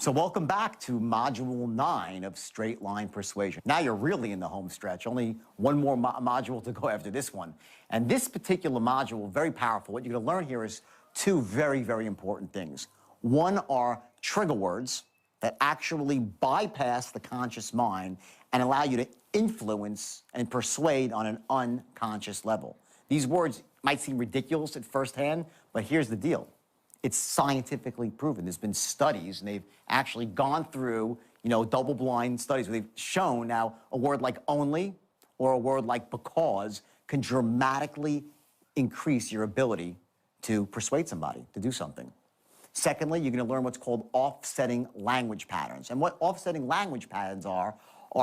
So welcome back to Module 9 of Straight Line Persuasion. Now you're really in the home stretch. Only one more module to go after this one. And this particular module, very powerful. What you're going to learn here is two very, very important things. One are trigger words that actually bypass the conscious mind and allow you to influence and persuade on an unconscious level. These words might seem ridiculous at first hand, but here's the deal. It's scientifically proven. There's been studies, and they've actually gone through, double-blind studies where they've shown now a word like only or a word like because can dramatically increase your ability to persuade somebody to do something. Secondly, you're going to learn what's called offsetting language patterns. And what offsetting language patterns are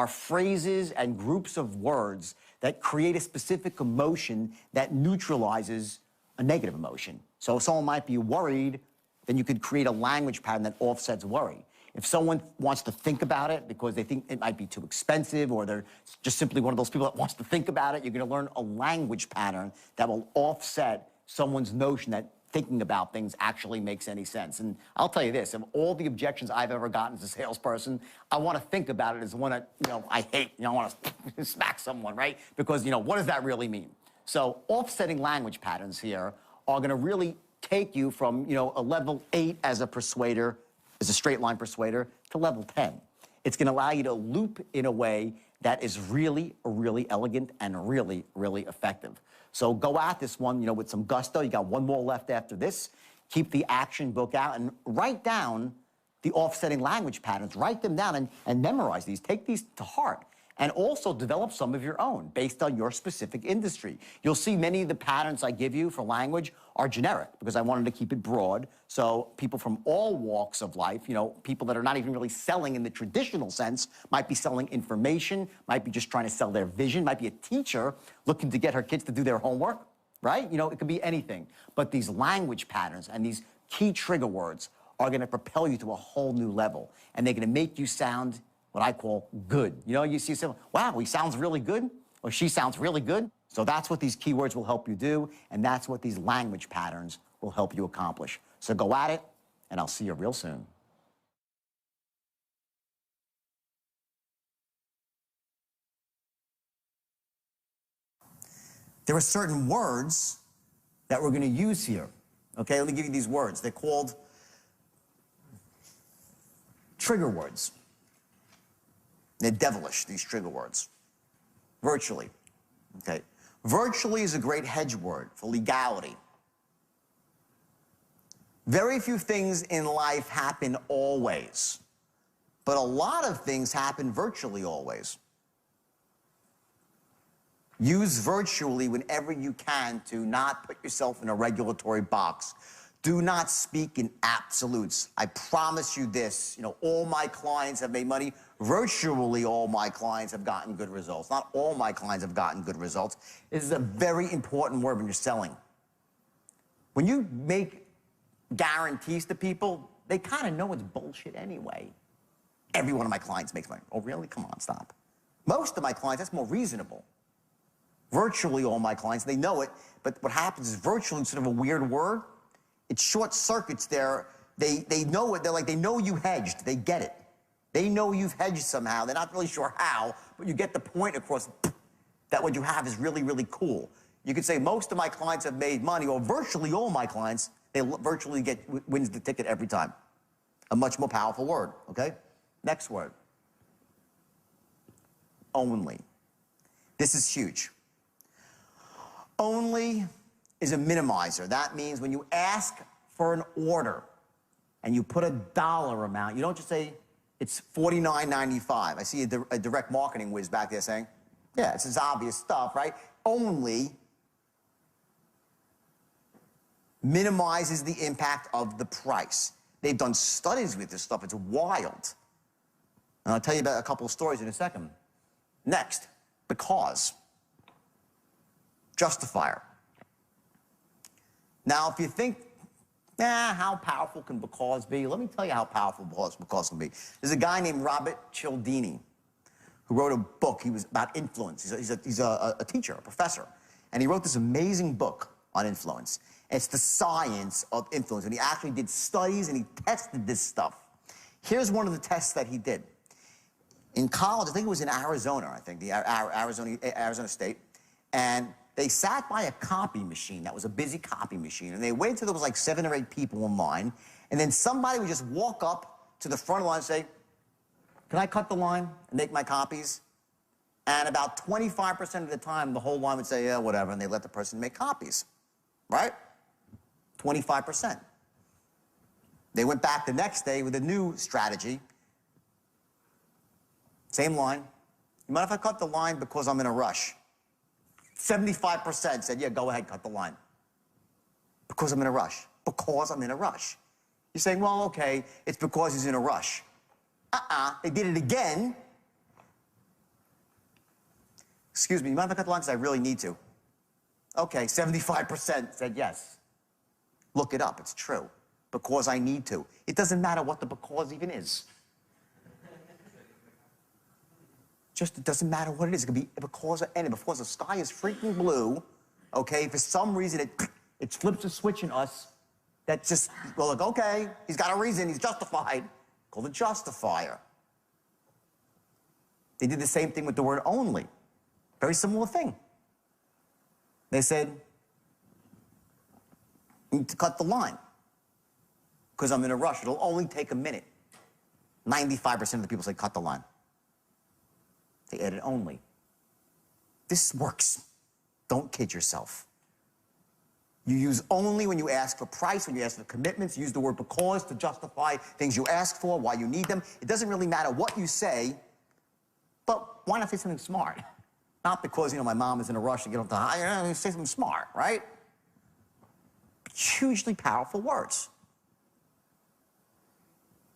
phrases and groups of words that create a specific emotion that neutralizes a negative emotion. So if someone might be worried, then you could create a language pattern that offsets worry. If someone wants to think about it because they think it might be too expensive, or they're just simply one of those people that wants to think about it, you're going to learn a language pattern that will offset someone's notion that thinking about things actually makes any sense. And I'll tell you this, of all the objections I've ever gotten as a salesperson, I want to think about it as one that, I hate. I want to smack someone, right? Because, what does that really mean? So offsetting language patterns here are going to really take you from, a level 8 as a persuader, as a straight line persuader, to level 10. It's going to allow you to loop in a way that is really, really elegant and really, really effective. So go at this one, with some gusto. You got one more left after this. Keep the action book out and write down the offsetting language patterns. Write them down and memorize these. Take these to heart. And also develop some of your own based on your specific industry. You'll see many of the patterns I give you for language are generic because I wanted to keep it broad. So people from all walks of life, people that are not even really selling in the traditional sense, might be selling information, might be just trying to sell their vision, might be a teacher looking to get her kids to do their homework, right? It could be anything. But these language patterns and these key trigger words are going to propel you to a whole new level. And they're going to make you sound what I call good. You see someone, wow, he sounds really good, or she sounds really good. So that's what these keywords will help you do, and that's what these language patterns will help you accomplish. So go at it, and I'll see you real soon. There are certain words that we're going to use here. Okay, let me give you these words. They're called trigger words. They're devilish, these trigger words. Virtually. Okay. Virtually is a great hedge word for legality. Very few things in life happen always, but a lot of things happen virtually always. Use virtually whenever you can to not put yourself in a regulatory box. Do not speak in absolutes. I promise you this, all my clients have made money. Virtually all my clients have gotten good results. Not all my clients have gotten good results. This is a very important word when you're selling. When you make guarantees to people, they kind of know it's bullshit anyway. Every one of my clients makes money. Oh, really? Come on, stop. Most of my clients, that's more reasonable. Virtually all my clients, they know it, but what happens is virtually, instead of a weird word, it short circuits their, they know it, they know you hedged, they get it. They know you've hedged somehow, they're not really sure how, but you get the point across that what you have is really, really cool. You could say most of my clients have made money, or virtually all my clients, they virtually wins the ticket every time. A much more powerful word, okay? Next word. Only. This is huge. Only is a minimizer. That means when you ask for an order and you put a dollar amount, you don't just say it's $49.95. I see a direct marketing whiz back there saying, yeah, this is obvious stuff, right? Only minimizes the impact of the price. They've done studies with this stuff. It's wild. And I'll tell you about a couple of stories in a second. Next, because. Justifier. Now, if you think, how powerful can because be? Let me tell you how powerful because can be. There's a guy named Robert Cialdini who wrote a book. He was about influence. He's a teacher, a professor. And he wrote this amazing book on influence. It's the science of influence. And he actually did studies and he tested this stuff. Here's one of the tests that he did. In college, I think it was in Arizona, Arizona State, and they sat by a copy machine that was a busy copy machine, and they waited until there was like 7 or 8 people in line, and then somebody would just walk up to the front of the line and say, "Can I cut the line and make my copies?" And about 25% of the time, the whole line would say, "Yeah, whatever," and they let the person make copies, right? 25%. They went back the next day with a new strategy. Same line. "You mind if I cut the line because I'm in a rush?" 75% said, "Yeah, go ahead, cut the line." Because I'm in a rush. Because I'm in a rush. You're saying, well, okay, it's because he's in a rush. They did it again. "Excuse me, you mind if I cut the line because I really need to?" Okay, 75% said yes. Look it up, it's true. Because I need to. It doesn't matter what the because even is. Just, it doesn't matter what it is. It could be because of anything. Because the sky is freaking blue, okay, for some reason it flips a switch in us that just, well, like, okay, he's got a reason, he's justified. Called a justifier. They did the same thing with the word only. Very similar thing. They said, "You need to cut the line because I'm in a rush. It'll only take a minute." 95% of the people say cut the line. They added only. This works. Don't kid yourself. You use only when you ask for price, when you ask for commitments. Use the word because to justify things you ask for, why you need them. It doesn't really matter what you say, but why not say something smart? Not because, my mom is in a rush to get off the high. Say something smart, right? Hugely powerful words.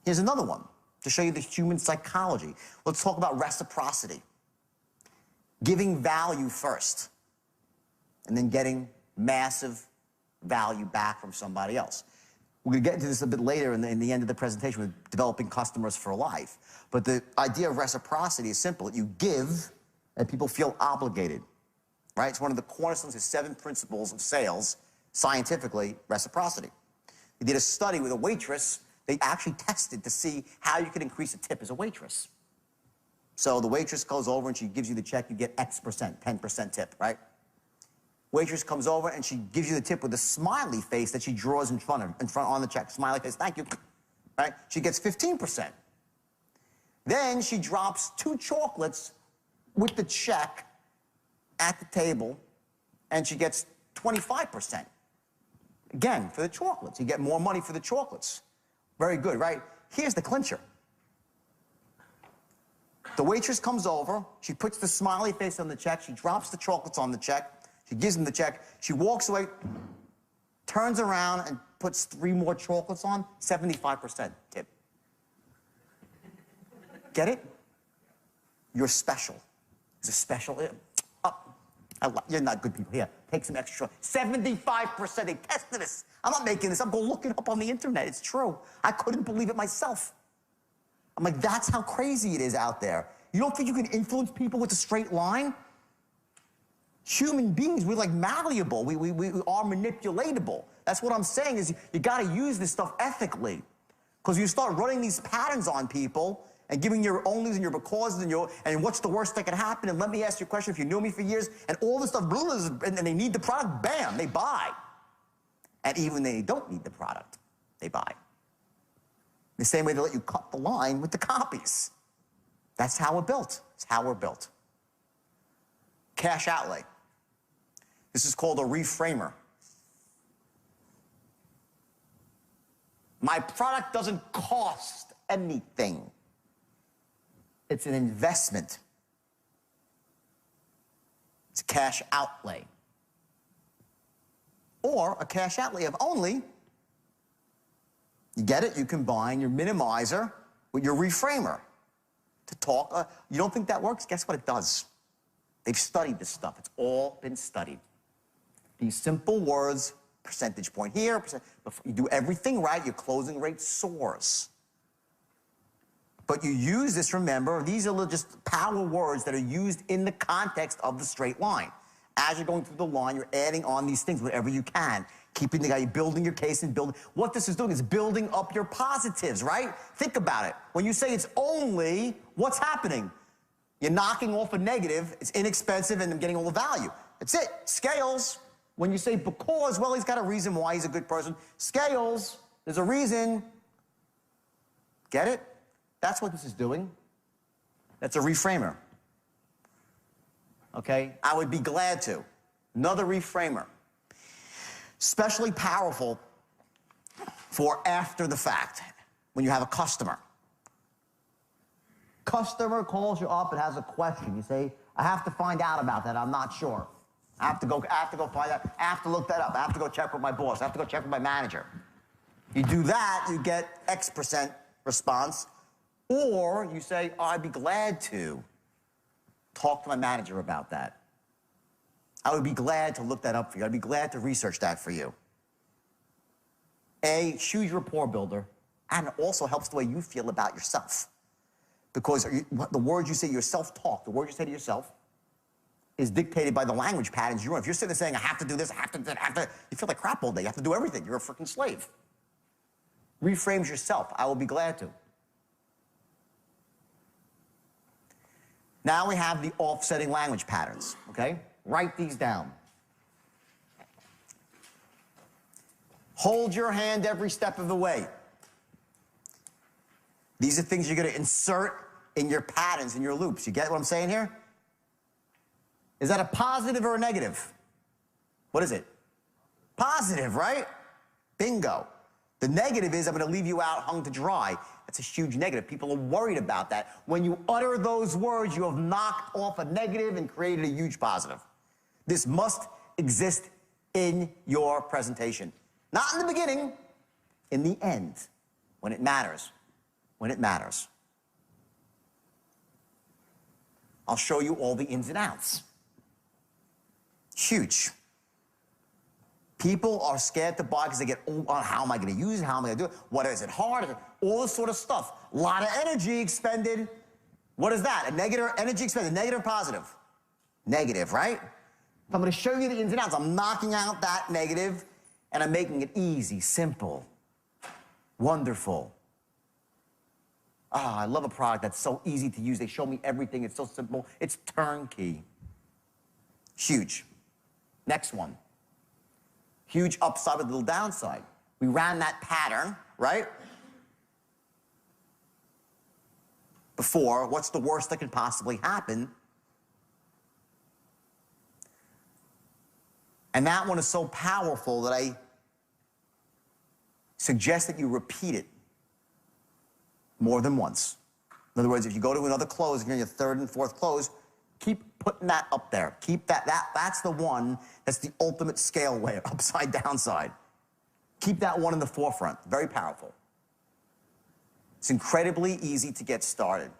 Here's another one to show you the human psychology. Let's talk about reciprocity. Giving value first, and then getting massive value back from somebody else. We're going to get into this a bit later in the end of the presentation with developing customers for life. But the idea of reciprocity is simple. You give, and people feel obligated, right? It's one of the cornerstones of 7 principles of sales, scientifically, reciprocity. They did a study with a waitress. They actually tested to see how you could increase a tip as a waitress. So the waitress goes over and she gives you the check, you get X percent, 10% tip, right? Waitress comes over and she gives you the tip with a smiley face that she draws in front on the check. Smiley face, thank you, right? She gets 15%. Then she drops 2 chocolates with the check at the table and she gets 25%. Again, for the chocolates. You get more money for the chocolates. Very good, right? Here's the clincher. The waitress comes over, she puts the smiley face on the check, she drops the chocolates on the check, she gives him the check, she walks away, turns around and puts 3 more chocolates on, 75% tip. Get it? You're special. It's a special. You're not good people. Here, take some extra. 75%. They tested this. I'm not making this. I'm going to look it up on the internet. It's true. I couldn't believe it myself. I'm like, that's how crazy it is out there. You don't think you can influence people with a straight line? Human beings, we're like malleable. We are manipulatable. That's what I'm saying is you got to use this stuff ethically. Because you start running these patterns on people and giving your onlys and your becauses and what's the worst that could happen, and let me ask you a question, if you knew me for years, and all this stuff, and they need the product, bam, they buy. And even they don't need the product, they buy. The same way they let you cut the line with the copies. That's how we're built. It's how we're built. Cash outlay. This is called a reframer. My product doesn't cost anything. It's an investment. It's a cash outlay. Or a cash outlay of only, you get it? You combine your minimizer with your reframer to talk. You don't think that works? Guess what it does? They've studied this stuff. It's all been studied. These simple words, percentage point here, you do everything right, your closing rate soars. But you use this, remember, these are just power words that are used in the context of the straight line. As you're going through the line, you're adding on these things wherever you can. Keeping the guy, building your case and building. What this is doing is building up your positives, right? Think about it. When you say it's only, what's happening? You're knocking off a negative, it's inexpensive, and I'm getting all the value. That's it. Scales. When you say because, well, he's got a reason why he's a good person. Scales, there's a reason. Get it? That's what this is doing. That's a reframer. Okay? I would be glad to. Another reframer. Especially powerful for after the fact, when you have a customer. Customer calls you up and has a question. You say, I have to find out about that. I'm not sure. I have to go find out. I have to look that up. I have to go check with my boss. I have to go check with my manager. You do that, you get X% response. Or you say, oh, I'd be glad to talk to my manager about that. I would be glad to look that up for you. I'd be glad to research that for you. A, huge rapport builder, and it also helps the way you feel about yourself. Because the words you say, your self-talk, the words you say to yourself, is dictated by the language patterns you're in. If you're sitting there saying, I have to do this, I have to do that, I have to, you feel like crap all day. You have to do everything. You're a freaking slave. Reframes yourself. I will be glad to. Now we have the offsetting language patterns, okay? Write these down. Hold your hand every step of the way. These are things you're going to insert in your patterns, in your loops. You get what I'm saying here? Is that a positive or a negative? What is it? Positive, right? Bingo. The negative is I'm going to leave you out hung to dry. That's a huge negative. People are worried about that. When you utter those words, you have knocked off a negative and created a huge positive. This must exist in your presentation. Not in the beginning, in the end, when it matters. When it matters. I'll show you all the ins and outs. Huge. People are scared to buy because they get, oh, how am I going to use it? How am I going to do it? What is it hard? All this sort of stuff. A lot of energy expended. What is that? A negative energy expended, negative or positive? Negative, right? I'm going to show you the ins and outs. I'm knocking out that negative, and I'm making it easy, simple, wonderful. Ah, I love a product that's so easy to use. They show me everything. It's so simple. It's turnkey. Huge. Next one. Huge upside with a little downside. We ran that pattern, right? Before, what's the worst that could possibly happen? And that one is so powerful that I suggest that you repeat it more than once. In other words, if you go to another close, if you're in your third and fourth close, keep putting that up there. Keep that's the one that's the ultimate scale way, upside downside. Keep that one in the forefront. Very powerful. It's incredibly easy to get started.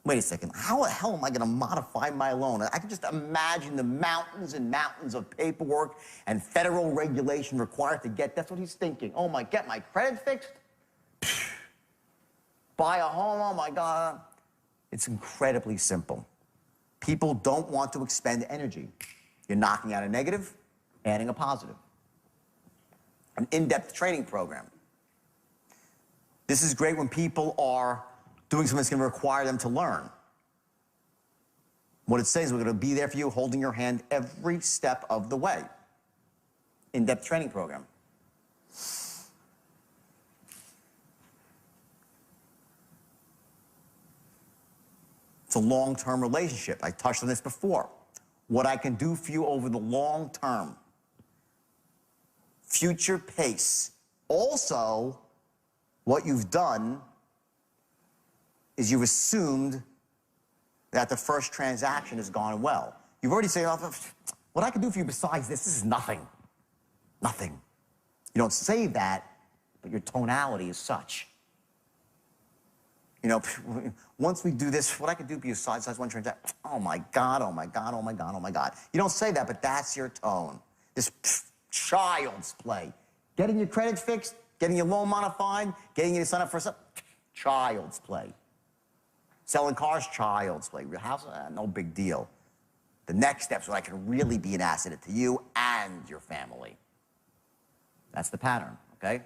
Wait a second, how the hell am I going to modify my loan? I can just imagine the mountains and mountains of paperwork and federal regulation required to get, that's what he's thinking. Oh my, get my credit fixed? Buy a home, oh my God. It's incredibly simple. People don't want to expend energy. You're knocking out a negative, adding a positive. An in-depth training program. This is great when people are doing something that's going to require them to learn. What it says, we're going to be there for you, holding your hand every step of the way. In-depth training program. It's a long-term relationship. I touched on this before. What I can do for you over the long term. Future pace. Also, what you've done is you've assumed that the first transaction has gone well. You've already said, oh, what I can do for you besides this is nothing. Nothing. You don't say that, but your tonality is such. You know, once we do this, what I can do for you besides one transaction, oh my God, oh my God, oh my God, oh my God. You don't say that, but that's your tone. This child's play. Getting your credit fixed, getting your loan modified, getting you to sign up for something, child's play. Selling cars, child's play. Your house, no big deal. The next step is when I can really be an asset to you and your family. That's the pattern, okay?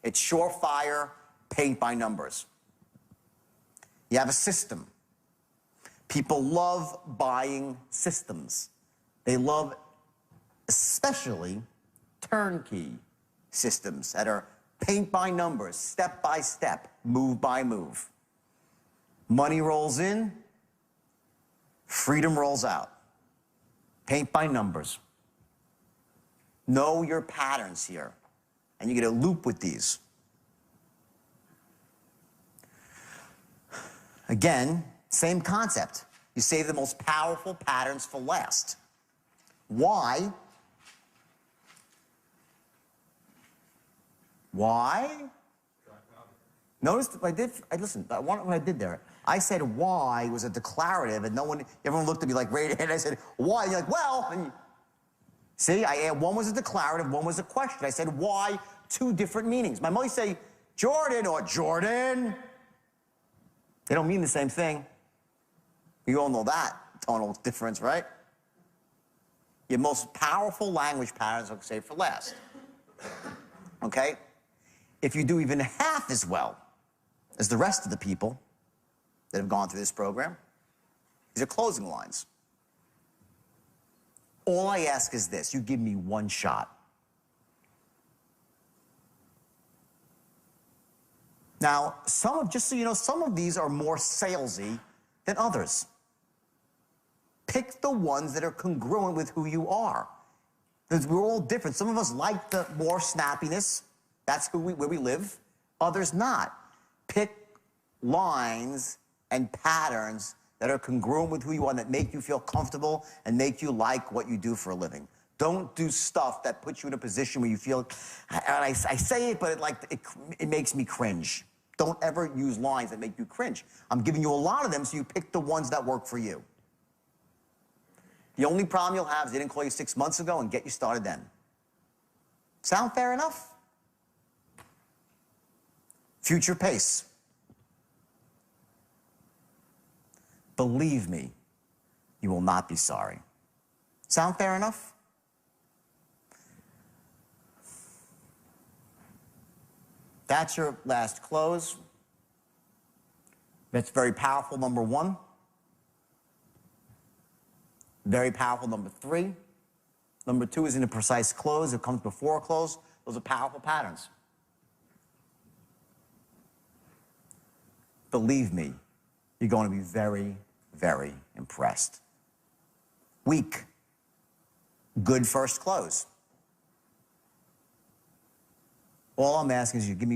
It's surefire, paint by numbers. You have a system. People love buying systems. They love especially turnkey systems that are paint by numbers, step by step, move by move. Money rolls in, freedom rolls out. Paint by numbers. Know your patterns here, and you get a loop with these. Again, same concept. You save the most powerful patterns for last. Why? Why? Notice what I did there. I said why was a declarative, and everyone looked at me like, right, and I said, why? And you're like, well, and see, one was a declarative, one was a question. I said why, two different meanings. My mother say Jordan or Jordan. They don't mean the same thing. You all know that tonal difference, right? Your most powerful language patterns are saved for last. Okay? If you do even half as well as the rest of the people that have gone through this program, these are closing lines. All I ask is this: you give me one shot. Now, just so you know, some of these are more salesy than others. Pick the ones that are congruent with who you are. Because we're all different. Some of us like the more snappiness. That's where we live. Others not. Pick lines and patterns that are congruent with who you are, that make you feel comfortable and make you like what you do for a living. Don't do stuff that puts you in a position where you feel, and I say it, but it makes me cringe. Don't ever use lines that make you cringe. I'm giving you a lot of them, so you pick the ones that work for you. The only problem you'll have is they didn't call you 6 months ago and get you started then. Sound fair enough? Future pace. Believe me, you will not be sorry. Sound fair enough? That's your last close. That's very powerful, number one. Very powerful, number three. Number two is in a precise close. It comes before a close. Those are powerful patterns. Believe me, you're going to be very, very impressed. Weak. Good first close. All I'm asking is you give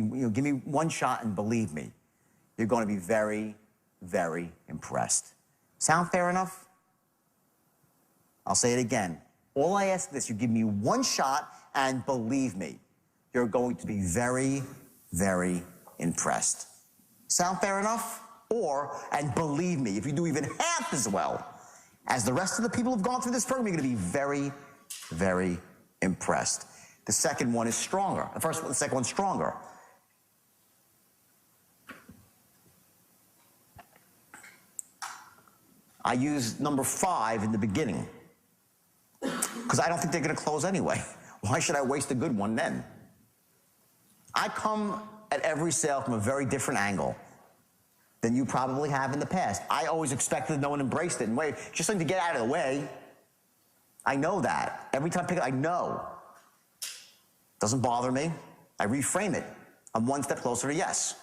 me one shot, and believe me, you're going to be very, very impressed. Sound fair enough? I'll say it again. All I ask is this: you give me one shot, and believe me, you're going to be very, very impressed. Sound fair enough? And believe me, if you do even half as well as the rest of the people who've gone through this program, you're going to be very, very impressed. The second one is stronger. The second one's stronger. I use number 5 in the beginning because I don't think they're going to close anyway. Why should I waste a good one then? I come at every sale from a very different angle than you probably have in the past. I always expected no one embraced it and wait, just something to get out of the way. I know that. Every time I pick it, I know. Doesn't bother me. I reframe it. I'm one step closer to yes.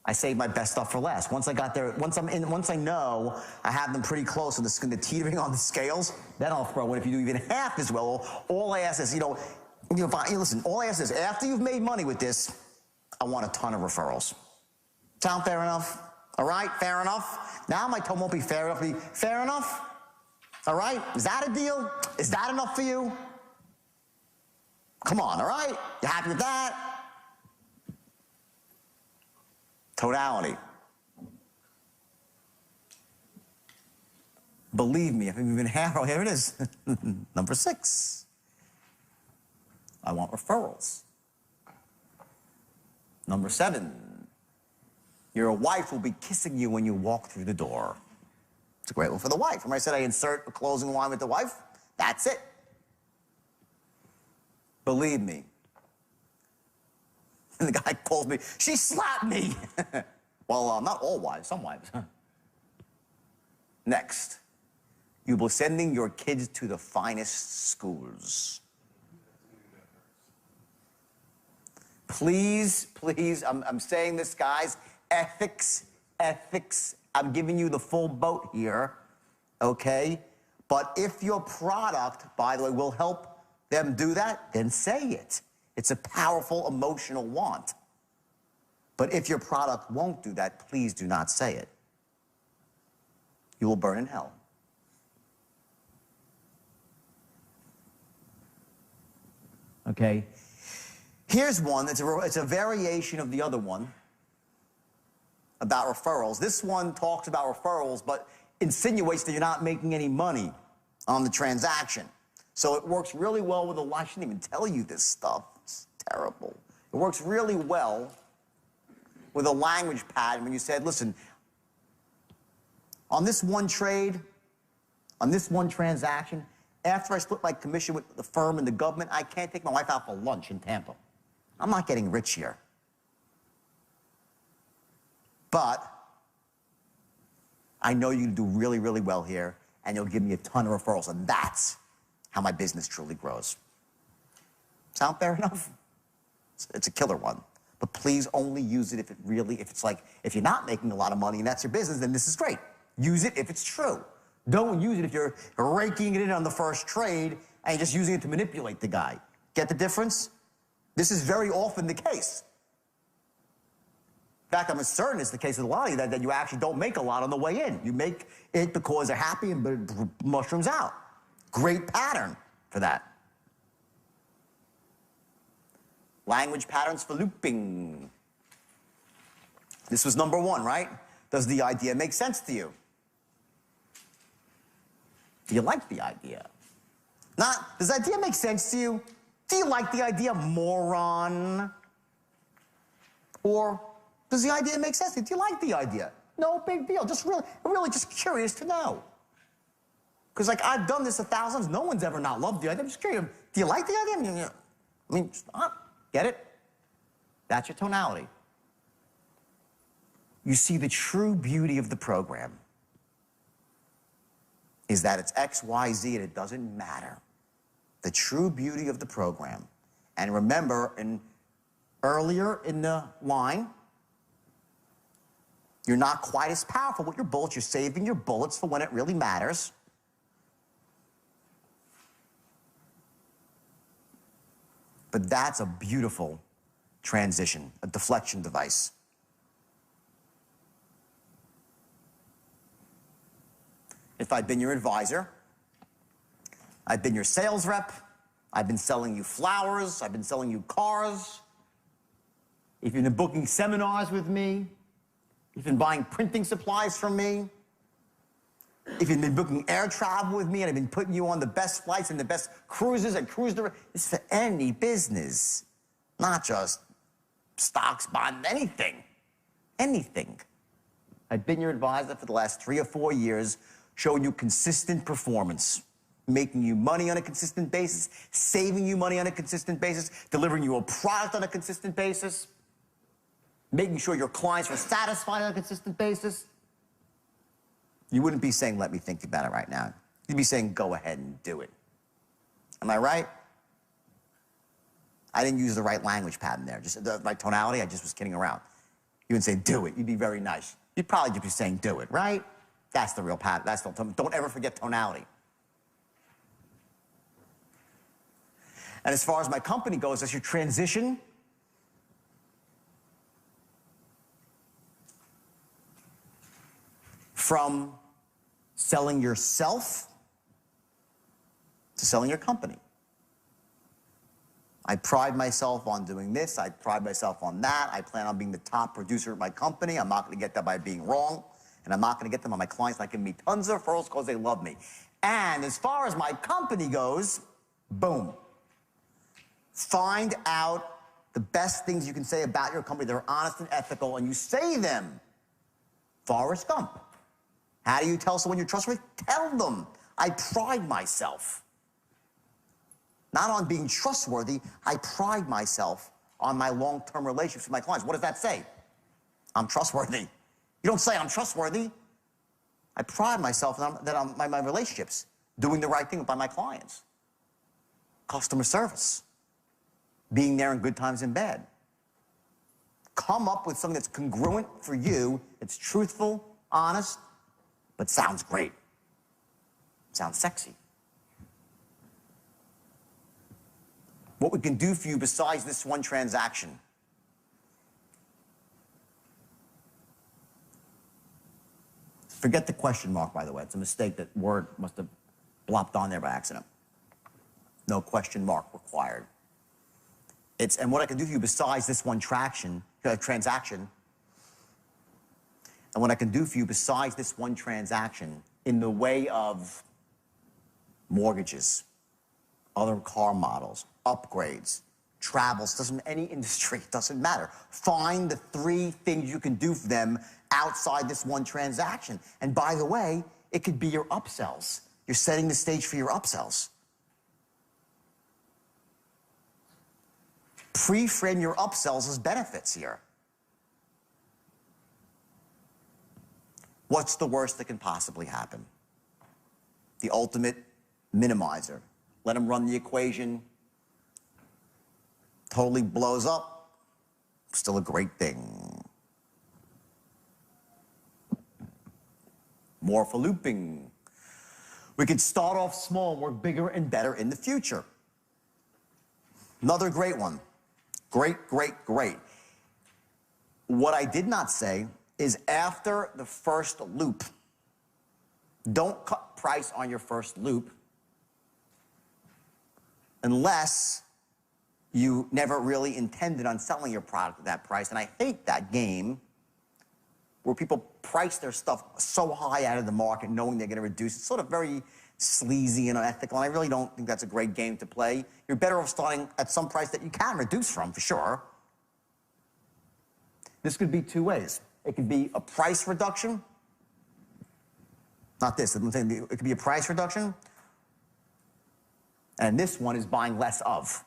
I save my best stuff for last. Once I got there, once I know I have them pretty close and the teetering on the scales, then I'll throw in. If you do even half as well, all I ask is, listen, all I ask is, after you've made money with this, I want a ton of referrals. Sound fair enough? All right, fair enough? Now my tone won't be fair enough. Be fair enough? All right, is that a deal? Is that enough for you? Come on, all right? You happy with that? Tonality. Believe me, if you've been half, here it is. Number 6. I want referrals. Number 7. Your wife will be kissing you when you walk through the door. It's a great one for the wife. Remember I said I insert a closing line with the wife? That's it. Believe me. And the guy calls me, she slapped me. Well, not all wives, some wives. Next, you'll be sending your kids to the finest schools. Please, please, I'm saying this, guys, ethics, ethics. I'm giving you the full boat here, okay? But if your product, by the way, will help them do that, then say it. It's a powerful emotional want. But if your product won't do that, please do not say it. You will burn in hell. Okay? Here's one that's it's a variation of the other one about referrals. This one talks about referrals, but insinuates that you're not making any money on the transaction. So it works really well with I shouldn't even tell you this stuff. It's terrible. It works really well with a language pattern when you said, listen, on this one trade, on this one transaction, after I split my commission with the firm and the government, I can't take my wife out for lunch in Tampa. I'm not getting rich here. But I know you do really, really well here, and you'll give me a ton of referrals, and that's how my business truly grows. Sound fair enough? It's a killer one. But please only use it if it's like, if you're not making a lot of money and that's your business, then this is great. Use it if it's true. Don't use it if you're raking it in on the first trade and you're just using it to manipulate the guy. Get the difference? This is very often the case. In fact, I'm certain it's the case with a lot of you that you actually don't make a lot on the way in. You make it because they're happy and it mushrooms out. Great pattern for that. Language patterns for looping. This was number one, right? Does the idea make sense to you? Do you like the idea? Not, does the idea make sense to you? Do you like the idea, moron? Or does the idea make sense to you? Do you like the idea? No big deal. Just really just curious to know. Because like I've done this 1,000 times. No one's ever not loved the idea. I'm just curious. Do you like the idea? I mean, get it? That's your tonality. You see, the true beauty of the program is that it's X, Y, Z, and it doesn't matter. The true beauty of the program. And remember, earlier in the line, you're not quite as powerful with your bullets. You're saving your bullets for when it really matters. But that's a beautiful transition, a deflection device. If I've been your advisor, I've been your sales rep, I've been selling you flowers, I've been selling you cars, if you've been booking seminars with me, if you've been buying printing supplies from me, if you've been booking air travel with me and I've been putting you on the best flights and the best cruises and cruise directors, it's for any business, not just stocks, bonds, anything, anything. I've been your advisor for the last 3 or 4 years, showing you consistent performance, making you money on a consistent basis, saving you money on a consistent basis, delivering you a product on a consistent basis, making sure your clients are satisfied on a consistent basis. You wouldn't be saying, let me think about it right now. You'd be saying, go ahead and do it. Am I right? I didn't use the right language pattern there. Just the right tonality, I just was kidding around. You wouldn't say, do it. You'd be very nice. You'd probably just be saying, do it, right? That's the real pattern. That's the, don't ever forget tonality. And as far as my company goes, as you transition from selling yourself to selling your company. I pride myself on doing this. I pride myself on that. I plan on being the top producer of my company. I'm not going to get that by being wrong. And I'm not going to get them on my clients by giving me tons of referrals because they love me. And as far as my company goes, boom. Find out the best things you can say about your company that are honest and ethical, and you say them. Forrest Gump. How do you tell someone you're trustworthy? Tell them. I pride myself not on being trustworthy. I pride myself on my long-term relationships with my clients. What does that say? I'm trustworthy. You don't say I'm trustworthy. I pride myself on my relationships, doing the right thing by my clients. Customer service, being there in good times and bad. Come up with something that's congruent for you, it's truthful, honest, but sounds great. Sounds sexy. What we can do for you besides this one transaction. Forget the question mark, by the way. It's a mistake. That word must have blopped on there by accident. No question mark required. And what I can do for you besides this one transaction, and what I can do for you besides this one transaction in the way of mortgages, other car models, upgrades, travels, any industry, doesn't matter. Find the 3 things you can do for them outside this one transaction. And by the way, it could be your upsells. You're setting the stage for your upsells. Pre-frame your upsells as benefits here. What's the worst that can possibly happen? The ultimate minimizer. Let them run the equation. Totally blows up. Still a great thing. More for looping. We could start off small and work bigger and better in the future. Another great one. Great, great, great. What I did not say is after the first loop, don't cut price on your first loop unless you never really intended on selling your product at that price. And I hate that game where people price their stuff so high out of the market knowing they're going to reduce. It's sort of very sleazy and unethical, and I really don't think that's a great game to play. You're better off starting at some price that you can reduce from, for sure. This could be 2 ways. It could be a price reduction. Not this. I'm saying it could be a price reduction. And this one is buying less of.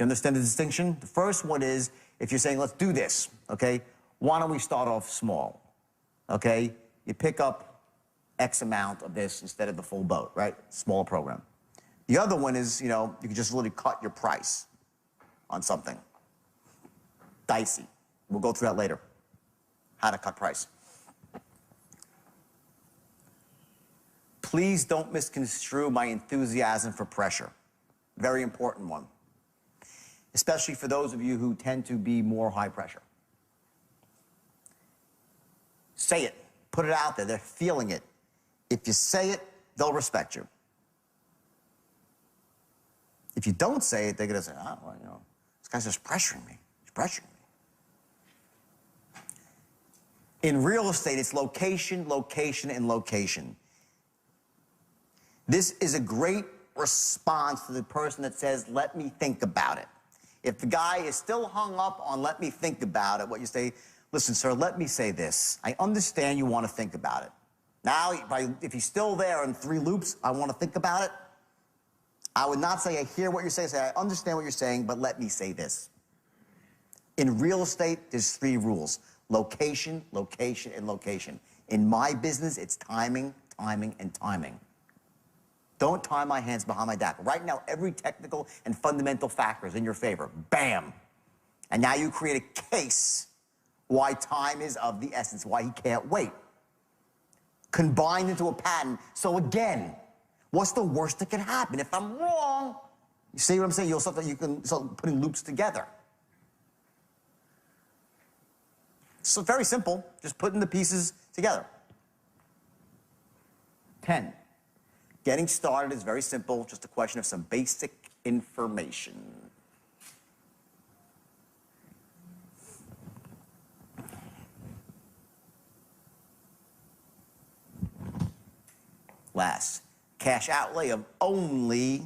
You understand the distinction? The first one is if you're saying, let's do this, okay? Why don't we start off small, okay? You pick up X amount of this instead of the full boat, right? Smaller program. The other one is, you can just literally cut your price on something. Dicey. We'll go through that later. How to cut price. Please don't misconstrue my enthusiasm for pressure. Very important one. Especially for those of you who tend to be more high pressure. Say it. Put it out there. They're feeling it. If you say it, they'll respect you. If you don't say it, they're going to say, oh, well, this guy's just pressuring me. He's pressuring me. In real estate, it's location, location, and location. This is a great response to the person that says, let me think about it. If the guy is still hung up on let me think about it, what you say, listen, sir, let me say this. I understand you want to think about it. Now, if he's still there in 3 loops, I want to think about it. I would not say I hear what you're saying. Say, I understand what you're saying, but let me say this. In real estate, there's 3 rules. Location, location, and location. In my business, it's timing, timing, and timing. Don't tie my hands behind my back. Right now, every technical and fundamental factor is in your favor. Bam. And now you create a case why time is of the essence, why he can't wait. Combined into a patent. So again, what's the worst that can happen? If I'm wrong, you see what I'm saying? You can start putting loops together. So very simple, just putting the pieces together. 10. Getting started is very simple, just a question of some basic information. Last, cash outlay of only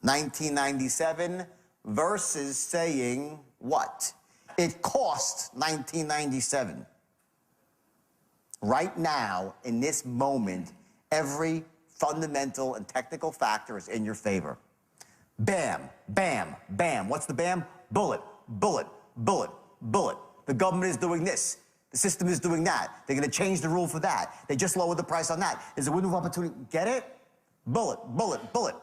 $19.97 versus saying what? It cost $19.97. Right now, in this moment, every fundamental and technical factor is in your favor. Bam, bam, bam. What's the bam? Bullet, bullet, bullet, bullet. The government is doing this. The system is doing that. They're going to change the rule for that. They just lowered the price on that. There's a window of opportunity. Get it? Bullet, bullet, bullet.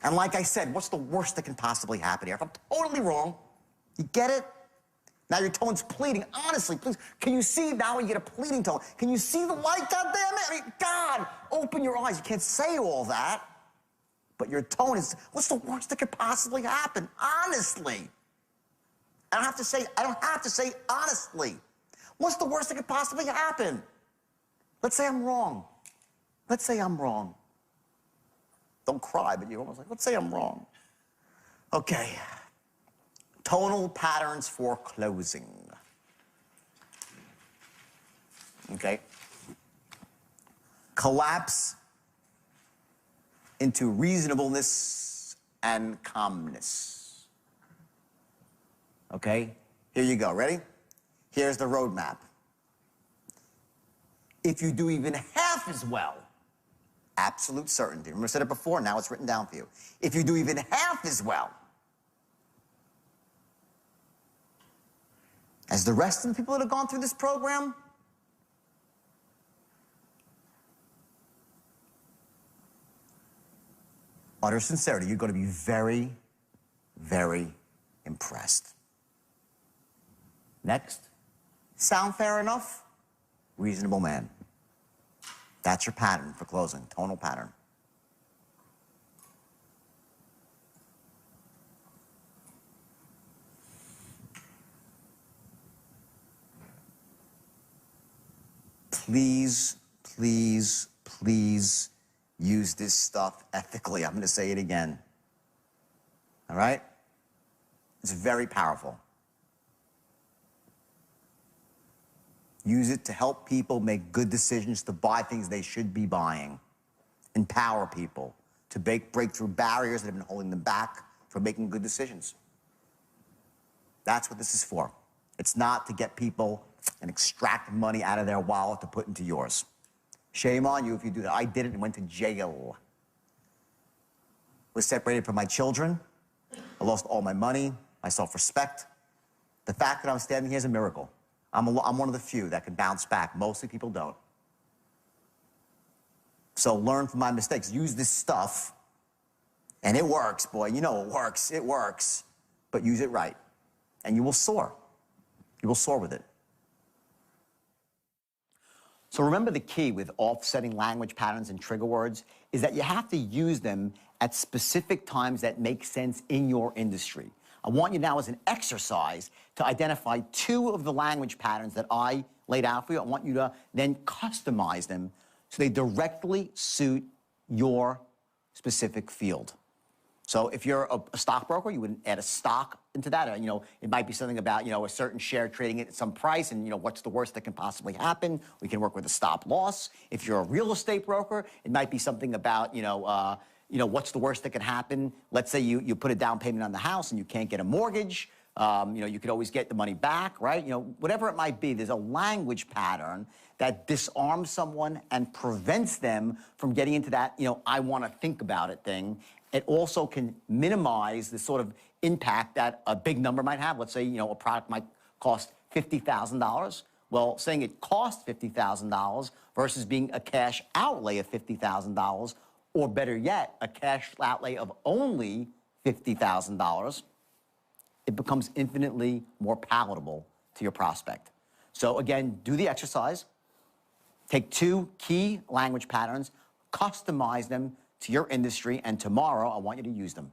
And like I said, what's the worst that can possibly happen here? If I'm totally wrong, you get it? Now your tone's pleading. Honestly, please, can you see now when you get a pleading tone? Can you see the light, goddammit? I mean, God, open your eyes. You can't say all that. But your tone is, what's the worst that could possibly happen? Honestly. I don't have to say honestly. What's the worst that could possibly happen? Let's say I'm wrong. Let's say I'm wrong. Don't cry, but you're almost like, let's say I'm wrong. Okay. Tonal patterns for closing. Okay. Collapse into reasonableness and calmness. Okay? Here you go. Ready? Here's the roadmap. If you do even half as well, absolute certainty. Remember I said it before, now it's written down for you. If you do even half as well as the rest of the people that have gone through this program, utter sincerity, you're going to be very, very impressed. Next. Sound fair enough? Reasonable man. That's your pattern for closing, tonal pattern. Please, please, please use this stuff ethically. I'm going to say it again. All right? It's very powerful. Use it to help people make good decisions, to buy things they should be buying. Empower people to break through barriers that have been holding them back from making good decisions. That's what this is for. It's not to get people and extract money out of their wallet to put into yours. Shame on you if you do that. I did it and went to jail. Was separated from my children. I lost all my money, my self-respect. The fact that I'm standing here is a miracle. I'm one of the few that can bounce back. Mostly people don't. So learn from my mistakes. Use this stuff, and it works, boy. You know it works. It works. But use it right, and you will soar. You will soar with it. So remember, the key with offsetting language patterns and trigger words is that you have to use them at specific times that make sense in your industry. I want you now, as an exercise, to identify 2 of the language patterns that I laid out for you. I want you to then customize them so they directly suit your specific field. So if you're a stockbroker, you would add a stock into that. You know, it might be something about, you know, a certain share trading at some price and, you know, what's the worst that can possibly happen. We can work with a stop loss. If you're a real estate broker, it might be something about, what's the worst that can happen? Let's say you put a down payment on the house and you can't get a mortgage. You could always get the money back, right? You know, whatever it might be, there's a language pattern that disarms someone and prevents them from getting into that, I want to think about it thing. It also can minimize the sort of impact that a big number might have. Let's say, a product might cost $50,000. Well, saying it cost $50,000 versus being a cash outlay of $50,000, or better yet, a cash outlay of only $50,000, it becomes infinitely more palatable to your prospect. So again, do the exercise. Take 2 key language patterns, customize them to your industry, and tomorrow I want you to use them.